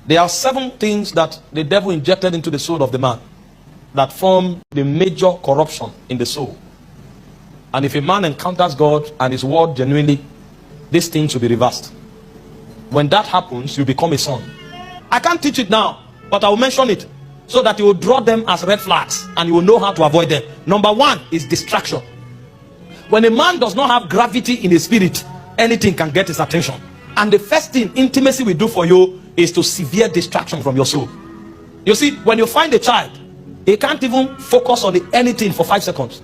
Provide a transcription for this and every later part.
There are 7 things that the devil injected into the soul of the man that form the major corruption in the soul. And if a man encounters God and his word genuinely, these things will be reversed. When that happens, you become a son. I can't teach it now, but I will mention it so that you will draw them as red flags and you will know how to avoid them. Number 1 is distraction. When a man does not have gravity in his spirit, anything can get his attention. And the first thing intimacy will do for you is to severe distraction from your soul. You see, when you find a child, he can't even focus on anything for 5 seconds.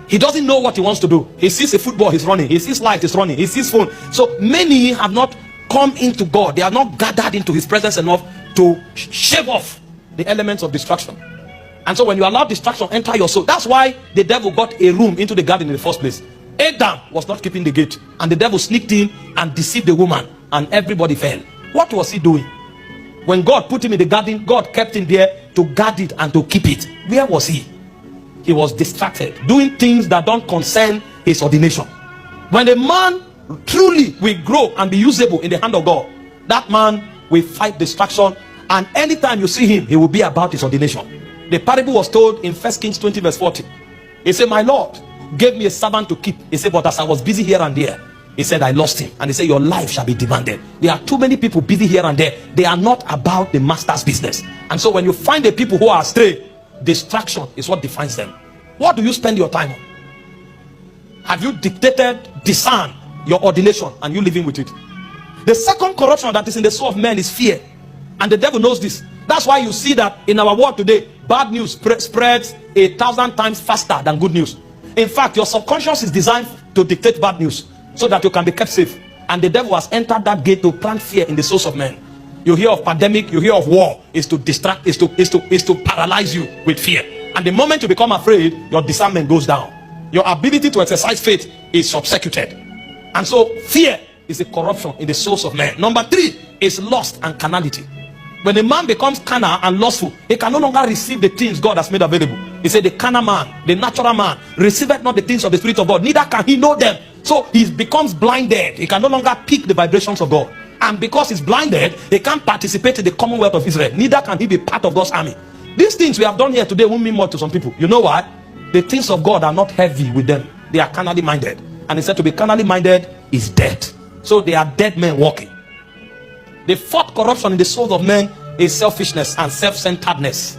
He doesn't know what he wants to do. He sees a football, he's running. He sees light, he's running. He sees phone. So many have not come into God. They are not gathered into his presence enough to shave off the elements of distraction. And so when you allow distraction enter your soul, that's why the devil got a room into the garden in the first place. Adam was not keeping the gate, and the devil sneaked in and deceived the woman, and everybody fell. What was he doing? When God put him in the garden, God kept him there to guard it and to keep it. Where was he? He was distracted, doing things that don't concern his ordination. When a man truly will grow and be usable in the hand of God, that man will fight distraction, and anytime you see him, he will be about his ordination. The parable was told in 1 Kings 20 verse 40. He said, my Lord gave me a servant to keep. He said, but as I was busy here and there, he said, I lost him. And he said, your life shall be demanded. There are too many people busy here and there. They are not about the master's business. And so when you find the people who are astray, distraction is what defines them. What do you spend your time on? Have you discern your ordination and you living with it? The second corruption that is in the soul of man is fear. And the devil knows this. That's why you see that in our world today, bad news spreads 1,000 times faster than good news. In fact, your subconscious is designed to dictate bad news so that you can be kept safe. And the devil has entered that gate to plant fear in the souls of men. You hear of pandemic, you hear of war, is to distract, is to paralyze you with fear. And the moment you become afraid, your discernment goes down. Your ability to exercise faith is subsecuted. And so fear is a corruption in the souls of men. Number 3 is lust and carnality. When a man becomes carnal and lustful, he can no longer receive the things God has made available. He said, the carnal man, the natural man, receiveth not the things of the Spirit of God, neither can he know them. So he becomes blinded. He can no longer pick the vibrations of God. And because he's blinded, he can't participate in the commonwealth of Israel. Neither can he be part of God's army. These things we have done here today won't mean more to some people. You know why? The things of God are not heavy with them. They are carnally minded. And he said to be carnally minded is death. So they are dead men walking. The 4th corruption in the souls of men is selfishness and self-centeredness.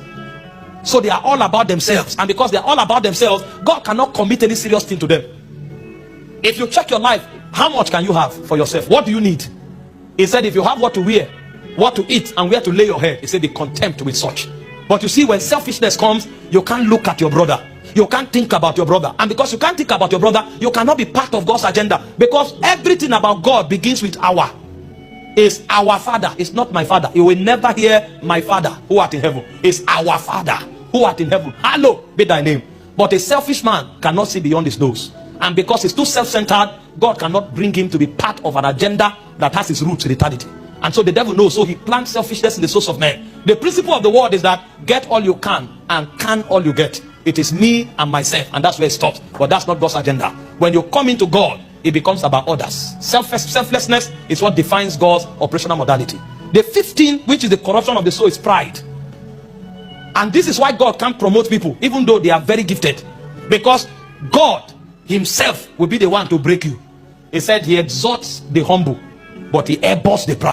So they are all about themselves. And because they are all about themselves, God cannot commit any serious thing to them. If you check your life, how much can you have for yourself? What do you need? He said, if you have what to wear, what to eat, and where to lay your head, he said, be content with such. But you see, when selfishness comes, you can't look at your brother. You can't think about your brother. And because you can't think about your brother, you cannot be part of God's agenda. Because everything about God begins with our. Is our Father. It's not my Father. You will never hear my Father who art in heaven. It's our Father who art in heaven. Hallowed be thy name. But a selfish man cannot see beyond his nose. And because he's too self-centered, God cannot bring him to be part of an agenda that has its roots in eternity. And so the devil knows. So he plants selfishness in the souls of men. The principle of the word is that get all you can and can all you get. It is me and myself, and that's where it stops. But that's not God's agenda. When you come into God, it becomes about others. Selflessness is what defines God's operational modality. The 15th, which is the corruption of the soul, is pride. And this is why God can't promote people, even though they are very gifted. Because God himself will be the one to break you. He said he exalts the humble, but he airballs the proud.